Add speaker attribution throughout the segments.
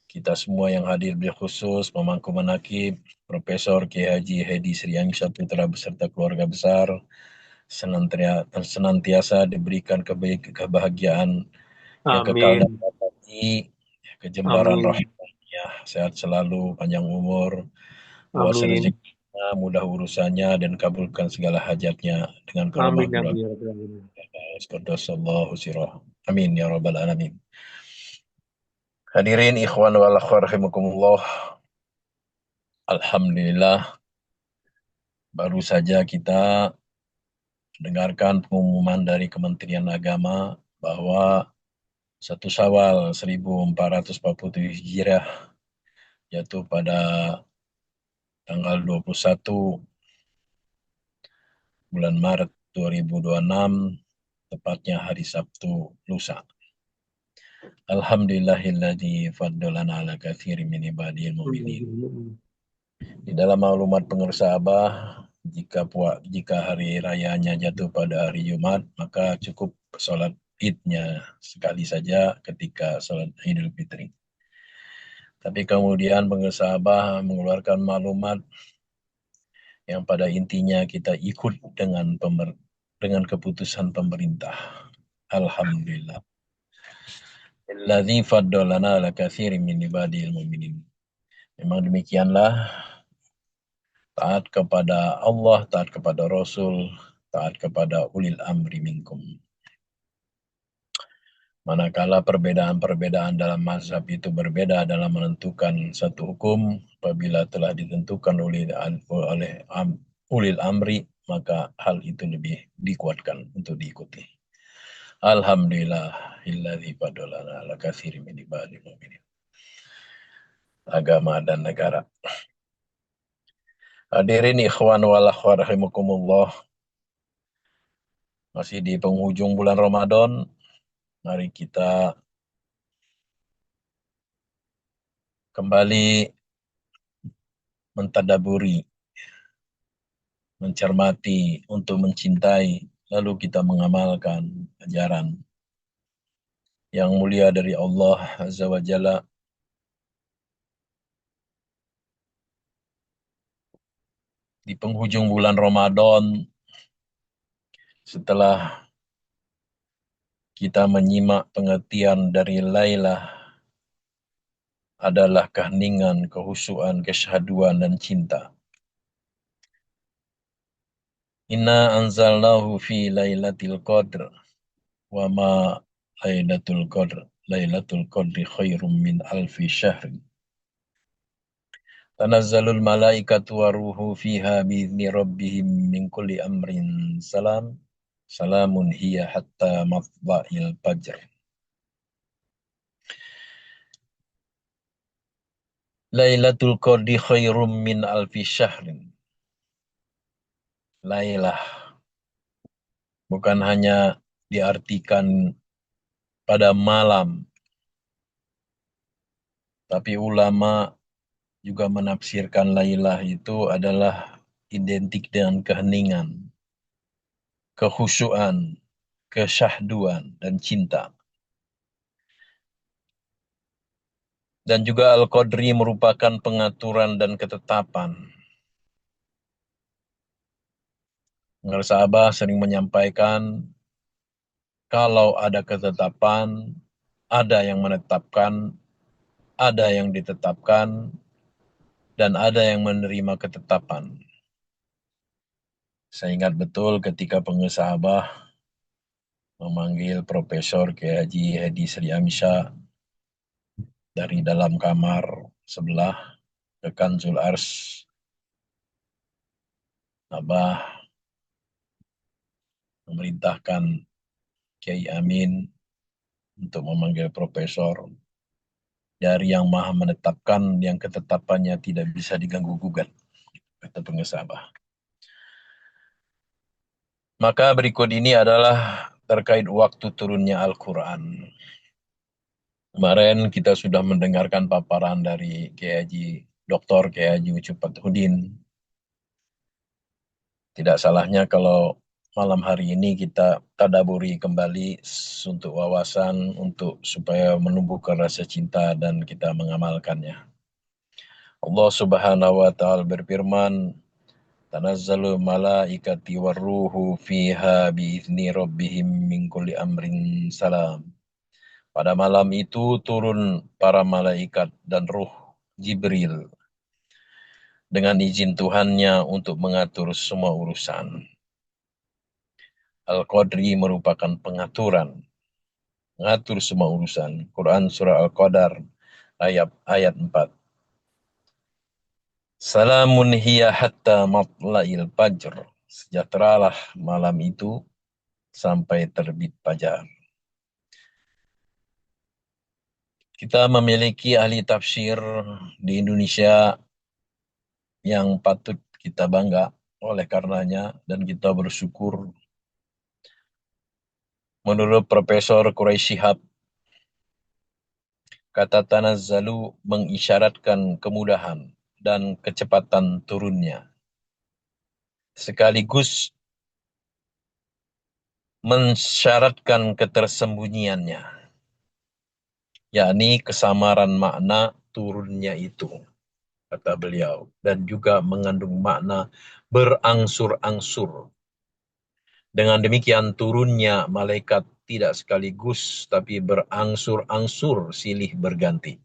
Speaker 1: kita semua yang hadir khusus pemangku manakib, Profesor Kiai Haji Hedi Sriansyah Putra beserta keluarga besar, senantiasa diberikan kebahagiaan yang kekal dan
Speaker 2: Amin.
Speaker 1: abadi, kejembaran
Speaker 2: Amin.
Speaker 1: rahmatnya, sehat selalu, panjang umur, luas
Speaker 2: Amin.
Speaker 1: rezekinya, mudah urusannya, dan kabulkan segala hajatnya dengan karamah
Speaker 2: Amin.
Speaker 1: bulan.
Speaker 2: Amin. Ya Rabbal Alamin.
Speaker 1: Qaddasallahu sirah. Amin ya rabbal alamin. Hadirin ikhwan wal akhwat rahimakumullah. Alhamdulillah baru saja kita dengarkan pengumuman dari Kementerian Agama bahwa 1 Syawal 1447 Hijriah jatuh pada tanggal 21 bulan Maret 2026, tepatnya hari Sabtu lusa. Alhamdulillahilladzi faddalana ala katsirin min ibadil mu'minin. Di dalam maklumat pengersa Abah, jika hari rayanya jatuh pada hari Jumat, maka cukup sholat idnya sekali saja ketika sholat Idul Fitri. Tapi kemudian pengersa Abah mengeluarkan maklumat yang pada intinya kita ikut dengan keputusan pemerintah. Alhamdulillah. Alladzi faddalana ala katsirin min ibadil mu'minin. Memang demikianlah, taat kepada Allah, taat kepada Rasul, taat kepada ulil amri minkum. Manakala perbedaan-perbedaan dalam mazhab itu berbeda dalam menentukan satu hukum, apabila telah ditentukan oleh ulil amri, maka hal itu lebih dikuatkan untuk diikuti. Alhamdulillah, illadzi fadolana ala katsirin min ibadil mu'minin. Agama dan negara. Hadirin ikhwan wal akhwat rahimakumullah. Masih di penghujung bulan Ramadan, mari kita kembali mentadaburi, mencermati, untuk mencintai, lalu kita mengamalkan ajaran yang mulia dari Allah Azza wa Jalla. Di penghujung bulan Ramadan, setelah kita menyimak pengertian dari Lailah adalah keheningan, kehusuan, kesyahduan, dan cinta. Inna anzalnahu fi lailatul qadr wa ma lailatul qadr. Lailatul qadri khairum min alfi syahrin. Tanazzalul malaikatu wa ruhu fiha biizni rabbihim min kulli amrin salam. Salamun hiya hatta matla'il fajr. Lailatul qadri khairum min alfi syahrin. Lailah bukan hanya diartikan pada malam, tapi ulama juga menafsirkan Lailah itu adalah identik dengan keheningan, kekhusyuan, kesyahduan, dan cinta. Dan juga Al-Qadri merupakan pengaturan dan ketetapan. Pengarsa Abah sering menyampaikan, kalau ada ketetapan, ada yang menetapkan, ada yang ditetapkan, dan ada yang menerima ketetapan. Saya ingat betul ketika pengarsa Abah memanggil Profesor Kiai Haji Hedi Sriansyah dari dalam kamar sebelah ke Kanzul Ars. Abah memerintahkan Kiai Amin untuk memanggil Profesor dari yang maha menetapkan, yang ketetapannya tidak bisa diganggu-gugat, kata pengarsa Abah. Maka berikut ini adalah terkait waktu turunnya Al-Quran. Kemarin kita sudah mendengarkan paparan dari Kiai Haji Dr. Kiai Haji Ucup Fathudin. Tidak salahnya kalau malam hari ini kita tadaburi kembali untuk wawasan, untuk supaya menumbuhkan rasa cinta dan kita mengamalkannya. Allah Subhanahu wa taala berfirman, "Tanazzalu malaikati warruhu fiha biizni rabbihim min kulli amrin salam." Pada malam itu turun para malaikat dan ruh Jibril dengan izin Tuhannya untuk mengatur semua urusan. Al-Qadri merupakan pengaturan, mengatur semua urusan. Quran Surah Al-Qadar ayat 4. Salamun hiya hatta matla'il fajr. Sejahteralah malam itu sampai terbit fajar. Kita memiliki ahli tafsir di Indonesia yang patut kita bangga oleh karenanya, dan kita bersyukur. Menurut Profesor Quraisy Shihab, kata tanazzalu mengisyaratkan kemudahan dan kecepatan turunnya, sekaligus mensyaratkan ketersembunyiannya, yakni kesamaran makna turunnya itu, kata beliau, dan juga mengandung makna berangsur-angsur. Dengan demikian turunnya malaikat tidak sekaligus, tapi berangsur-angsur silih berganti.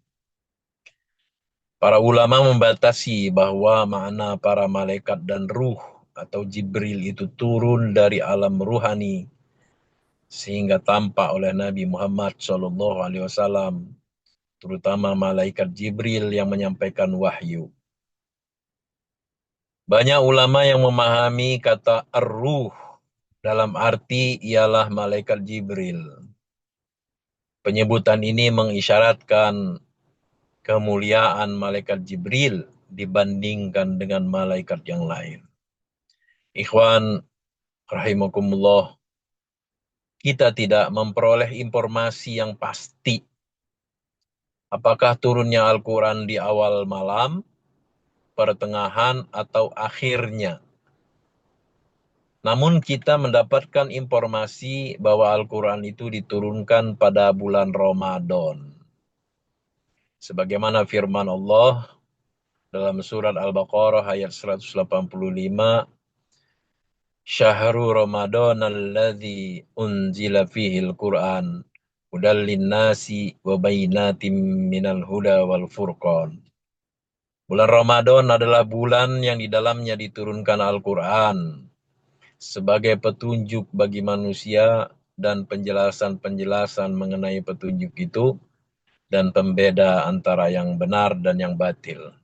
Speaker 1: Para ulama membatasi bahwa makna para malaikat dan ruh atau Jibril itu turun dari alam ruhani sehingga tampak oleh Nabi Muhammad SAW, terutama malaikat Jibril yang menyampaikan wahyu. Banyak ulama yang memahami kata ar-ruh dalam arti ialah malaikat Jibril. Penyebutan ini mengisyaratkan kemuliaan malaikat Jibril dibandingkan dengan malaikat yang lain. Ikhwan rahimakumullah, kita tidak memperoleh informasi yang pasti apakah turunnya Al-Quran di awal malam, pertengahan, atau akhirnya. Namun kita mendapatkan informasi bahwa Al-Quran itu diturunkan pada bulan Ramadan. Sebagaimana firman Allah dalam surat Al-Baqarah ayat 185, Syahru Ramadan alladzi unzila fihil Qur'an hudal linnasi wa bainatim minal huda wal furqan. Bulan Ramadan adalah bulan yang di dalamnya diturunkan Al-Quran sebagai petunjuk bagi manusia dan penjelasan-penjelasan mengenai petunjuk itu dan pembeda antara yang benar dan yang batil.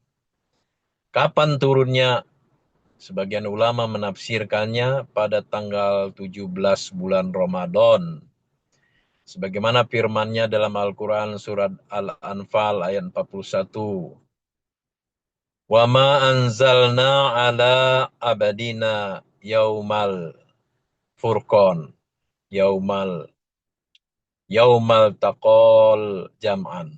Speaker 1: Kapan turunnya? Sebagian ulama menafsirkannya pada tanggal 17 bulan Ramadan. Sebagaimana firman-Nya dalam Al-Quran surat Al-Anfal ayat 41. Wa ma anzalna ala abadina yaumal furqan yaumal taqol jam'an.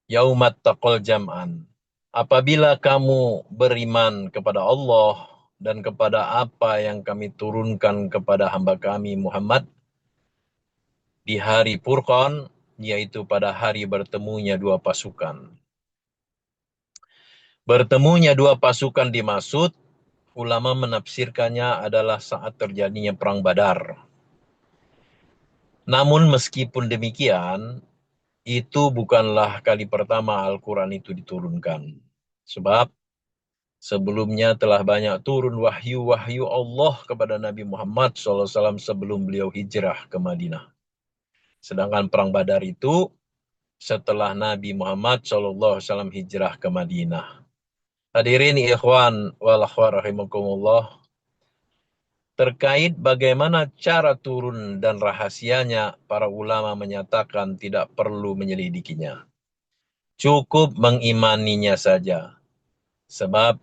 Speaker 1: Yaumat taqol jam'an. Apabila kamu beriman kepada Allah dan kepada apa yang kami turunkan kepada hamba kami Muhammad di hari Furqan, yaitu pada hari bertemunya dua pasukan. Bertemunya dua pasukan dimaksud, ulama menafsirkannya adalah saat terjadinya perang Badar. Namun meskipun demikian, itu bukanlah kali pertama Al-Quran itu diturunkan. Sebab sebelumnya telah banyak turun wahyu-wahyu Allah kepada Nabi Muhammad SAW sebelum beliau hijrah ke Madinah. Sedangkan perang Badar itu setelah Nabi Muhammad SAW hijrah ke Madinah. Hadirin ikhwan wal akhwat rahimakumullah, terkait bagaimana cara turun dan rahasianya, para ulama menyatakan tidak perlu menyelidikinya. Cukup mengimaninya saja. Sebab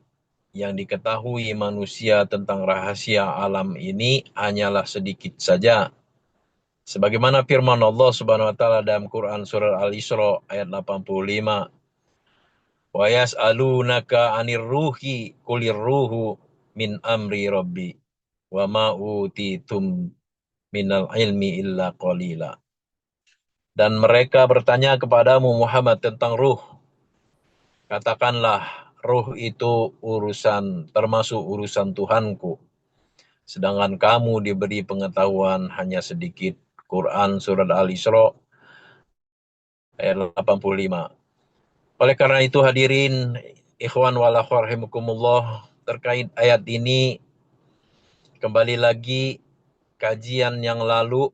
Speaker 1: yang diketahui manusia tentang rahasia alam ini hanyalah sedikit saja. Sebagaimana firman Allah Subhanahu wa taala dalam Quran surah Al-Isra ayat 85. Wa yas'alunaka 'anir ruhi qulir ruhu min amri rabbi. wa ma utitum minal ilmi illa qalila. Dan mereka bertanya kepadamu Muhammad tentang ruh. Katakanlah, ruh itu termasuk urusan Tuhanku. Sedangkan kamu diberi pengetahuan hanya sedikit. Quran Surat Al-Isra ayat 85. Oleh karena itu hadirin, ikhwan wal akhwat rahimakumullah, terkait ayat ini, kembali lagi kajian yang lalu,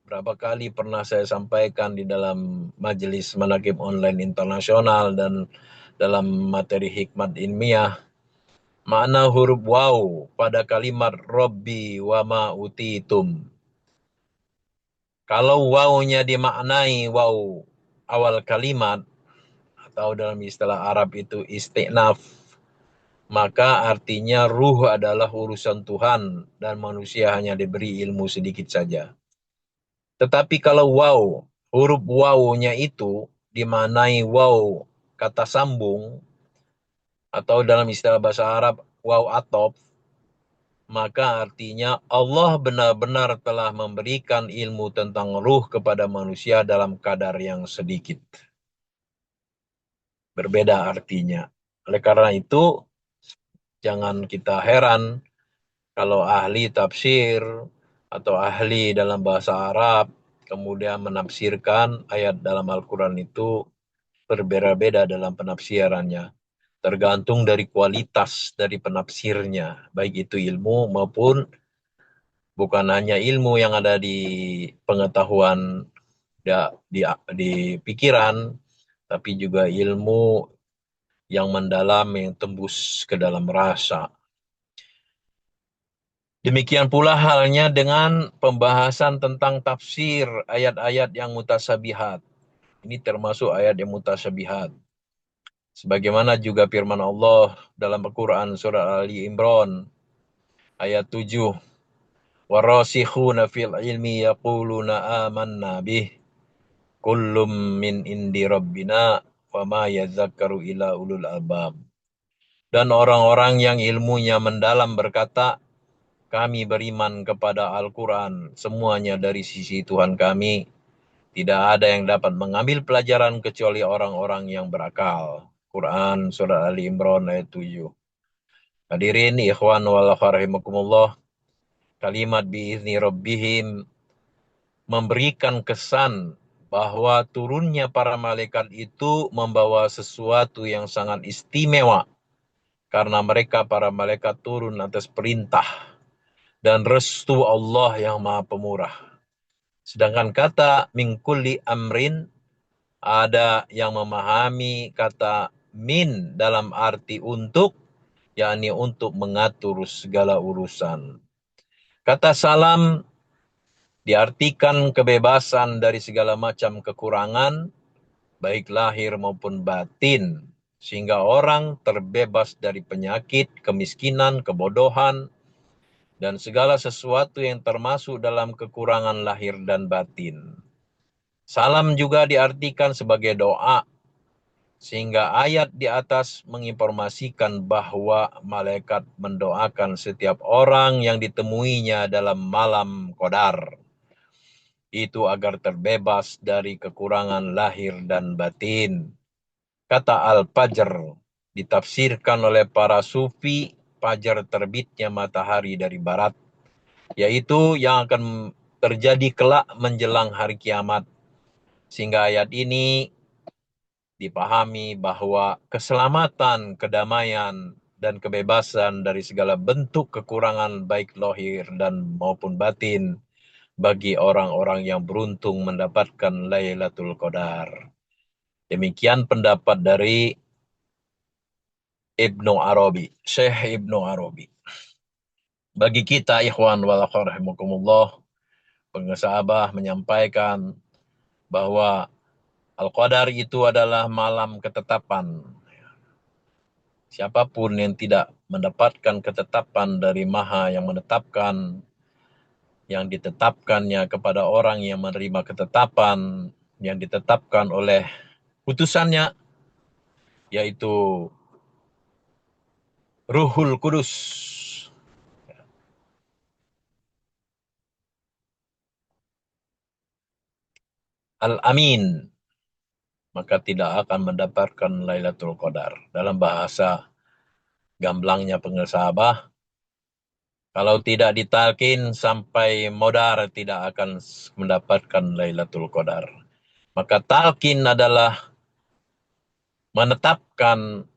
Speaker 1: berapa kali pernah saya sampaikan di dalam majelis manaqib online internasional dan dalam materi hikmat ilmiah, makna huruf waw pada kalimat Robbi wa ma utitum. Kalau wawnya dimaknai waw awal kalimat, atau dalam istilah Arab itu istiqnaf, maka artinya ruh adalah urusan Tuhan dan manusia hanya diberi ilmu sedikit saja. Tetapi kalau waw, huruf wawnya itu dimaknai waw kata sambung, atau dalam istilah bahasa Arab waw atof, maka artinya Allah benar-benar telah memberikan ilmu tentang ruh kepada manusia dalam kadar yang sedikit. Berbeda artinya. Oleh karena itu, jangan kita heran kalau ahli tafsir atau ahli dalam bahasa Arab kemudian menafsirkan ayat dalam Al-Quran itu berbeda-beda dalam penafsirannya. Tergantung dari kualitas dari penafsirnya, baik itu ilmu maupun bukan hanya ilmu yang ada di pengetahuan di pikiran, tapi juga ilmu yang mendalam, yang tembus ke dalam rasa. Demikian pula halnya dengan pembahasan tentang tafsir ayat-ayat yang mutasyabihat. Ini termasuk ayat yang mutasyabihat. Sebagaimana juga firman Allah dalam Al-Quran surah Ali Imran ayat 7. وَرَاسِخُونَ فِي الْعِلْمِ يَقُولُونَ آمَنَّا بِهِ كُلٌّ مِّنْ عِندِ رَبِّنَا وَمَا يَذَّكَّرُ إِلَّا أُولُو الْأَلْبَابِ. Dan orang-orang yang ilmunya mendalam berkata, kami beriman kepada Al-Quran, semuanya dari sisi Tuhan kami. Tidak ada yang dapat mengambil pelajaran kecuali orang-orang yang berakal. Quran Surah Ali Imran ayat 7. Hadirin ikhwan wal akhwat rahimakumullah, kalimat biizni rabbihim memberikan kesan bahwa turunnya para malaikat itu membawa sesuatu yang sangat istimewa. Karena mereka para malaikat turun atas perintah dan restu Allah yang maha pemurah. Sedangkan kata min kulli amrin, ada yang memahami kata min dalam arti untuk, yakni untuk mengatur segala urusan. Kata salam diartikan kebebasan dari segala macam kekurangan, baik lahir maupun batin, sehingga orang terbebas dari penyakit, kemiskinan, kebodohan, dan segala sesuatu yang termasuk dalam kekurangan lahir dan batin. Salam juga diartikan sebagai doa, sehingga ayat di atas menginformasikan bahwa malaikat mendoakan setiap orang yang ditemuinya dalam malam qadar, itu agar terbebas dari kekurangan lahir dan batin. Kata Al-Fajr ditafsirkan oleh para sufi, fajar terbitnya matahari dari barat, yaitu yang akan terjadi kelak menjelang hari kiamat. Sehingga ayat ini dipahami bahwa keselamatan, kedamaian, dan kebebasan dari segala bentuk kekurangan baik lahir dan maupun batin bagi orang-orang yang beruntung mendapatkan Lailatul Qadar. Demikian pendapat dari Ibnu Arabi, Syekh Ibnu Arabi. Bagi kita ikhwan wal akhwat rahimakumullah, pengesabah menyampaikan bahwa Al-Qadar itu adalah malam ketetapan. Siapapun yang tidak mendapatkan ketetapan dari Maha yang menetapkan, yang ditetapkannya kepada orang yang menerima ketetapan, yang ditetapkan oleh putusannya, yaitu Ruhul Kudus. al-amin, maka tidak akan mendapatkan Lailatul Qadar. Dalam bahasa gamblangnya pengusaha Abah, kalau tidak ditalkin sampai modar tidak akan mendapatkan Lailatul Qadar. Maka talkin adalah menetapkan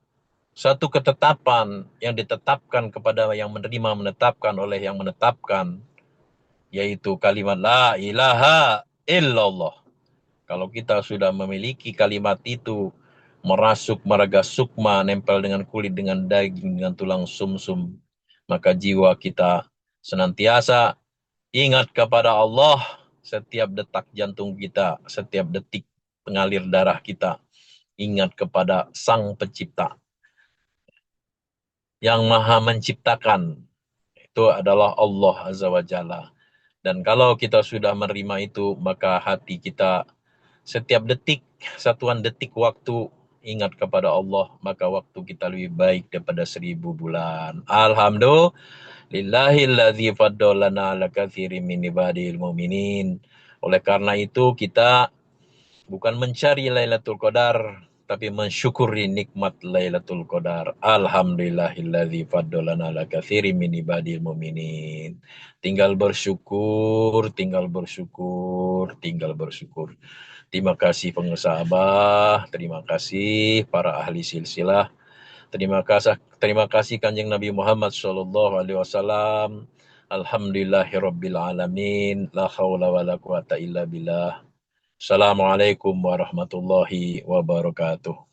Speaker 1: satu ketetapan yang ditetapkan kepada yang menerima, menetapkan oleh yang menetapkan, yaitu kalimat la ilaha illallah. Kalau kita sudah memiliki kalimat itu, merasuk meraga sukma, nempel dengan kulit, dengan daging, dengan tulang sumsum, maka jiwa kita senantiasa ingat kepada Allah setiap detak jantung kita, setiap detik pengalir darah kita. Ingat kepada Sang Pencipta yang Maha Menciptakan. Itu adalah Allah Azza wa Jalla. Dan kalau kita sudah menerima itu, maka hati kita setiap detik, satuan detik waktu ingat kepada Allah, maka waktu kita lebih baik daripada 1000 bulan. Alhamdulillahilladzi faddalana ala katsirin min ibadil mu'minin. Oleh karena itu kita bukan mencari Lailatul Qadar, tapi mensyukuri nikmat Lailatul Qadar. Alhamdulillahilladzi faddalana ala katsirin min ibadil mu'minin. Tinggal bersyukur, tinggal bersyukur, tinggal bersyukur. Terima kasih pengusaha Abah, terima kasih para ahli silsilah, terima kasih Kanjeng Nabi Muhammad sallallahu alaihi wasallam. Alhamdulillahirabbil alamin, la haula wala quwata illa billah. Assalamualaikum warahmatullahi wabarakatuh.